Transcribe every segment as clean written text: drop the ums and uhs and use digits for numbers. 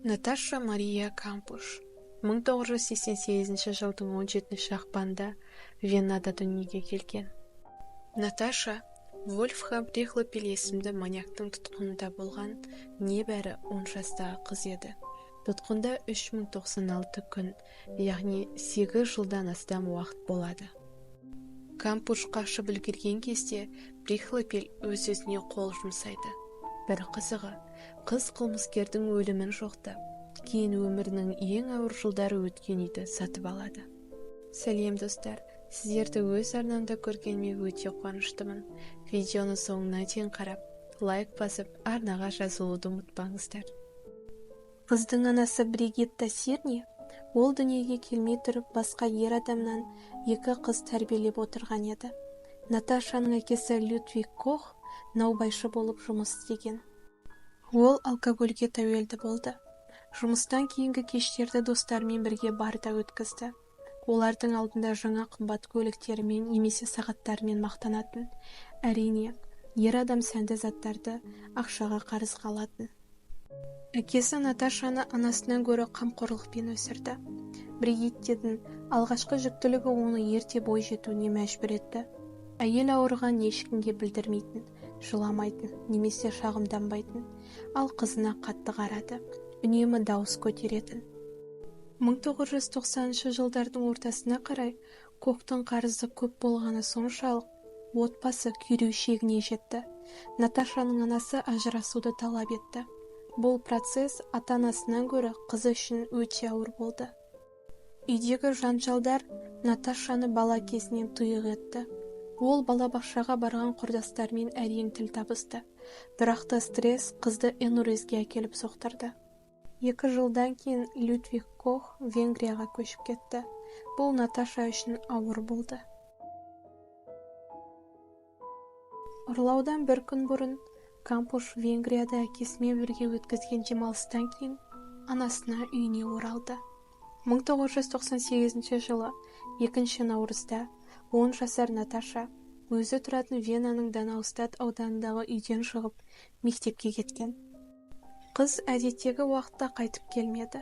Наташа Мария Кампуш 1988 жылдың 17 ақпанда Венада дүниеге келген. Наташа Вольфхам Прихлопель есімді маньяктың тұтқынында болған небәрі 10 жастағы қыз еді. Тұтқында 3096 күн, яғни 8 жылдан астам уақыт болады. Кампуш қашып үлгерген кезде Прихлопель өз-өзіне қол жұмсайды. Бір қызығы, қыз қылмыскердің өлімін жоқтап, кейін өмірінің ең ауыр жылдары өткен үйді сатып алады. Сәлем достар, сіздерді өз арнамда көргеніме өте қуаныштымын. Видеоны соңына дейін қарап, лайк басып, арнаға жазылуды ұмытпаңыздар. Қыздың анасы Бригитта Сирни, ол дүниеге келмей тұрып басқа ер адамнан 2 қыз тәрбиелеп отырған еді. Наташаның әкесі Людвиг Кох наубайшы болып жұмыс істеген. Ол алкогольге тәуелді болды. Жұмыстан кейінгі кештерді достарымен бірге барда өткізді. Олардың алдында жаңа қымбат көліктерімен немесе сағаттарымен мақтанатын. Әрине, ер адам сәнді заттарды ақшаға қарыз қалатын. Әкесі Наташаны анасынан гөрі қамқорлықпен өсірді. Бригиттедің алғашқы жүктілігі оны ерте бой жетуіне мәжбүр етті. Әйел ауырған ешкімге білдірмейтін, жыламайтын, немесе шағымданбайтын, ал қызына қатты қарады, үнемі дауыс көтеретін. 1990 жылдардың ортасына қарай Коқтың қарызы көп болғаны соншалық, отбасы күйреу шегіне жетті. Наташаның анасы ажырасуды талап етті. Бұл процесс ата-анасынан гөрі қызы үшін өте ауыр болды. Үйдегі жанжалдар Наташаны бала кезінен тұйық етті. Ол балабақшаға барған құрдастармен әрең тіл табысты. Бірақ та стресс қызды энурезге әкеліп соқтырды. 2 жылдан кейін Людвиг Кох Венгрияға көшіп кетті. Бұл Наташа үшін ауыр болды. Ұрлаудан бір күн бұрын Кампуш Венгрияда әкесімен бірге өткізген демалыстан кейін анасына үйіне оралды. 1998 жылы 2 наурызда 10 жасар Наташа өзі тұратын Венаның Данаустат ауданындағы үйден шығып, мектепке кеткен. Қыз әдеттегі уақытта қайтып келмеді.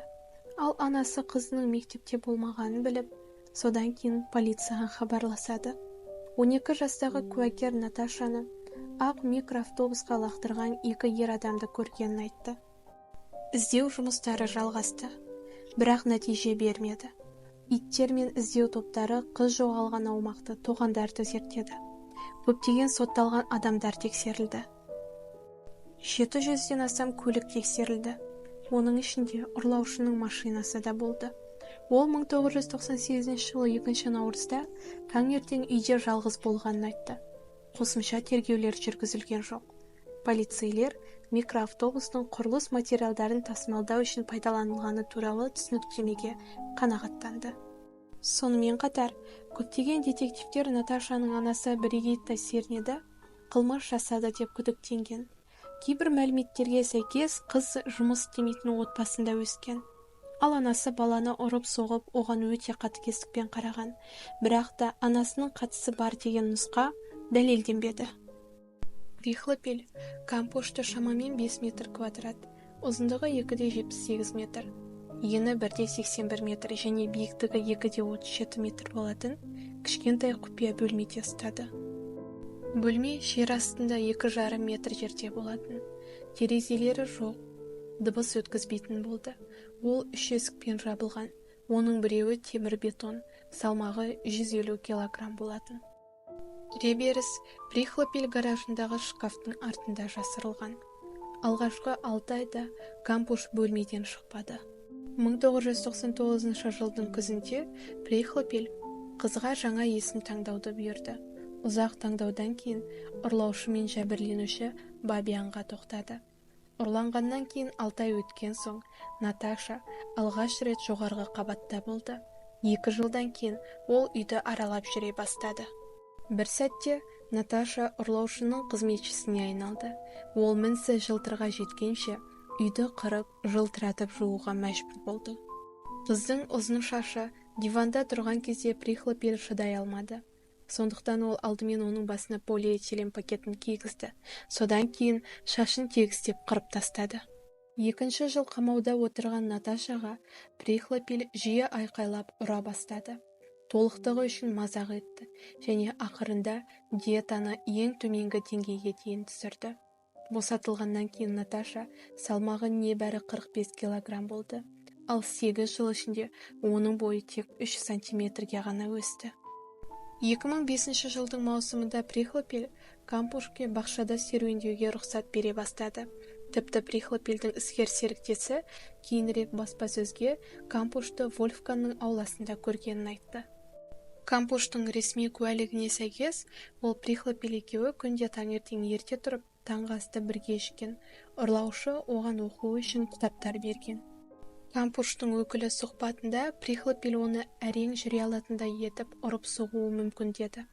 Ал анасы қызының мектепте болмағанын біліп, содан кейін полицияға хабарласады. 12 жастағы куәгер Наташаны ақ микроавтобусқа лақтырған 2 ер адамды көргенін айтты. Іздеу жұмыстары жалғасты, бірақ нәтиже бермеді. Иттер мен іздеу топтары қыз жоғалған аумақты тоғандарды зерттеді. Көптеген сотталған адамдар тексерілді. 700-ден астам көлік тексерілді. Оның ішінде ұрлаушының машинасы да болды. Ол 1998 жылы 2 наурызда таңертең үйде жалғыз болғанын айтты. Қосымша тергеулер жүргізілген жоқ. Полицейлер микроавтобустың құрылыс материалдарын тасымалдау үшін пайдаланылғаны туралы түсініктемеге қанағаттанды. Сонымен қатар, көптеген детективтер Наташаның анасы Бригитта Сирниді қылмыс жасады деп күдіктенген. Кейбір мәліметтерге сәйкес қыз жұмыс істемейтін отбасында өскен. Ал анасы баланы ұрып-соғып, оған өте қатыгездікпен қараған. Бірақ та анасының қатысы бар деген нұсқа дәлелденбеді. Прихлопель Кампушты шамамен 5 метр квадрат, ұзындығы 2,78 метр, ені 1,81 метр және биіктігі 2,37 метр болатын кішкентай құпия бөлмеде ұстады. Бөлме жер астында 2,5 метр жерде болатын. Терезелері жоқ, дыбыс өткізбейтін болды. Ол 3 есікпен жабылған. Оның біреуі темір бетон, салмағы 150 килограмм болатын. Кіреберіс Прихлопель гаражындағы шкафтың артында жасырылған. Алғашқы 6 айда Кампуш бөлмеден шықпады. 1999 жылдың күзінде Прихлопель қызға жаңа есім таңдауды бұйырды. Ұзақ таңдаудан кейін ұрлаушы мен жәбірленуші Бабианға тоқтады. Ұрланғаннан кейін 6 ай өткен соң Наташа алғаш рет жоғарғы қабатта болды. 2 жылдан кейін ол үйді аралап жүре бастады. Бір сәтте Наташа ұрлаушының қызметшісіне айналды. Ол мінсіз жылтырға жеткенше үйді қырып, жылтыратып жууға мәжбүр болды. Қыздың ұзын шашы диванда тұрған кезде Прихлопель шыдай алмады. Сондықтан ол алдымен оның басына полиэтилен пакетін кигізді. Содан кейін шашын тегістеп қырып тастады. Екінші жыл қамауда отырған Наташаға Прихлопиль жиі айқайлап ұра бастады. Толықтығы үшін мазақ етті және ақырында диетаны ең төменгі деңгейге дейін түсірді. Босатылғаннан кейін Наташа салмағы небәрі 45 килограмм болды, ал 8 жыл ішінде оның бойы тек 3 сантиметрге ғана өсті. 2005 жылдың маусымында Прихлопиль Кампушке бақшада серуендеуге рұқсат бере бастады. Тіпті Прихлопильдің іскер серіктесі кейінірек баспасөзге Кампушты Вольфганның ауласында көргенін айтты. Кампуштың ресми куәлігіне сәйкес, ол Прихлопиль екеуі күнде таңертең ерте тұрып, таңғы асты бірге ішкен. Ұрлаушы оған оқу үшін кітаптар берген. Кампуштың өкілі сұхбатында Прихлопиль оны әрең жүре алатындай етіп ұрып соғуы мүмкін деді.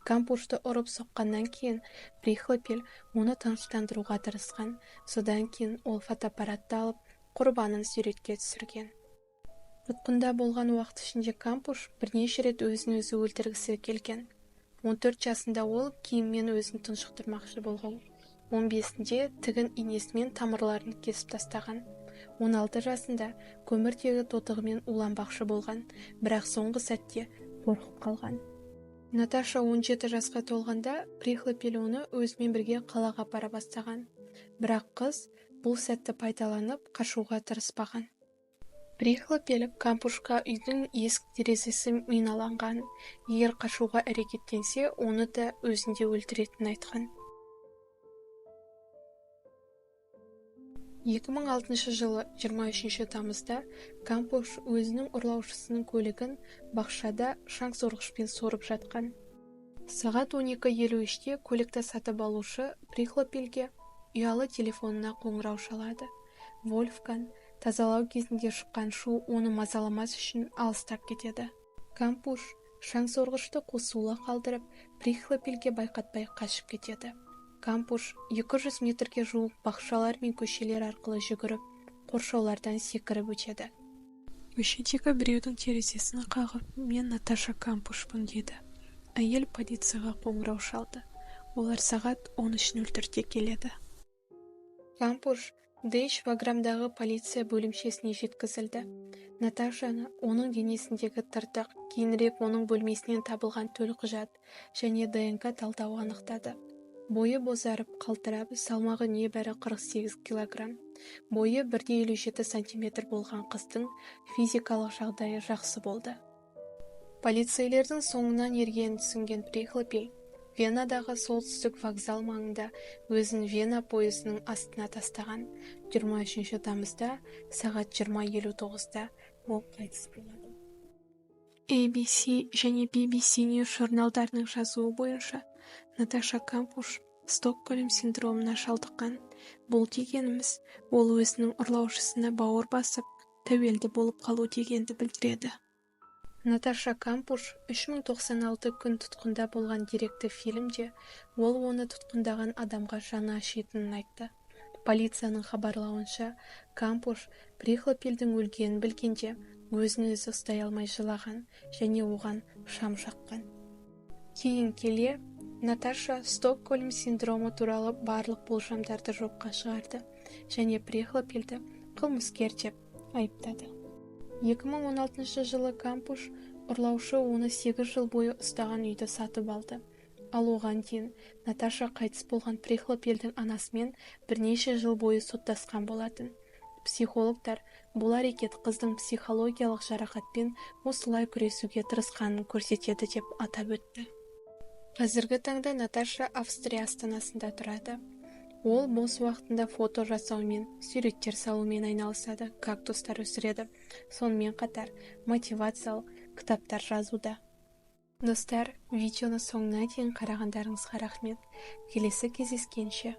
Кампушты ұрып соққаннан кейін Прихлопиль оны тыныштандыруға тырысқан. Содан кейін ол фотоаппаратты алып, құрбанын суретке түсірген. Тұтқында болған уақыт ішінде Кампуш бірнеше рет өзін-өзі өлтіргісі келген. 14 жасында ол киіммен өзін тұншықтырмақшы болған. 15-інде тігін инесімен тамырларын кесіп тастаған. 16 жасында көміртегі тотығымен уланбақшы болған, бірақ соңғы сәтте қорқып қалған. Наташа 17 жасқа толғанда Прихлопиль оны өзімен бірге қалаға апара бастаған. Бірақ қыз бұл сәтті пайдаланып қашуға тырыспаған. Прихлопиль Кампушқа үйдің есік терезесі миналанған, егер қашуға әрекеттенсе, оны да өзінде өлтіретінін айтқан. 2006 жылы 23 тамызда Кампуш өзінің ұрлаушысының көлігін бақшада шаң сорғышпен сорып жатқан. Сағат 12:53-те көлікті сатып алушы Прихлопильге ұялы телефонына қоңырау шалады. Вольфган тазалау кезінде шыққан шу оны мазаламас үшін алыстап кетеді. Кампуш шаң сорғышты қосулы қалдырып, Прихлопильге байқатпай қашып кетеді. Кампуш 200 метрге жуық бақшалар мен көшелер арқылы жүгіріп, қоршаулардан секіріп өтеді. Көшедегі біреудің терезесін қағып, мен Наташа Кампушпын деді. Әйел полицияға қоңырау шалды. Олар сағат 13:03-те келеді. Кампуш Дейш Ваграмдағы полиция бөлімшесіне жеткізілді. Наташаны оның денесіндегі тыртық, кейінірек оның бөлмесінен табылған төлқұжат және ДНК талдауы анықтады. Бойы бозарып, қалтырап, салмағы небәрі 48 килограмм. Бойы 1,57 сантиметр болған қыздың физикалық жағдайы жақсы болды. Полицейлердің соңынан ергенін түсінген Прихлопиль Венадағы солтүстік вокзал маңында өзін Вена пойызының астына тастаған. 23 тамызда сағат 20:59-да ол қайтыс болады. ABC және BBC News журналдарының жазуы бойынша Наташа Кампуш Стокгольм синдромына шалдыққан. Бұл дегеніміз, ол өзінің ұрлаушысына бауыр басып, тәуелді болып қалу дегенді білдіреді. Наташа Кампуш 3096 күн тұтқында болған деректі фильмде ол оны тұтқындаған адамға жаны ашитынын айтты. Полицияның хабарлауынша, Кампуш Прихлопильдің өлгенін білгенде өзін-өзі ұстай алмай жылаған және оған шам жаққан. Кейін келе, Наташа Стокгольм синдромы туралы барлық болжамдарды жоққа шығарды және Прихлопильді қылмыскер деп айыптады. 2016 жылы Кампуш ұрлаушы оны 8 жыл бойы ұстаған үйді сатып алды. Ал оған дейін Наташа қайтыс болған Прихлопильдің анасымен бірнеше жыл бойы соттасқан болатын. Психологтар бұл әрекет қыздың психологиялық жарақатпен осылай күресуге тырысқанын көрсетеді деп атап өтті. Қазіргі таңда Наташа Австрия астанасында тұрады. Ол бос уақытында фото жасаумен, суреттер салумен айналысады, кактустар өсіреді. Сонымен қатар мотивациялық кітаптар жазуда. Достар, видеоны соңына дейін қарағандарыңызға рахмет. Келесі кездескенше.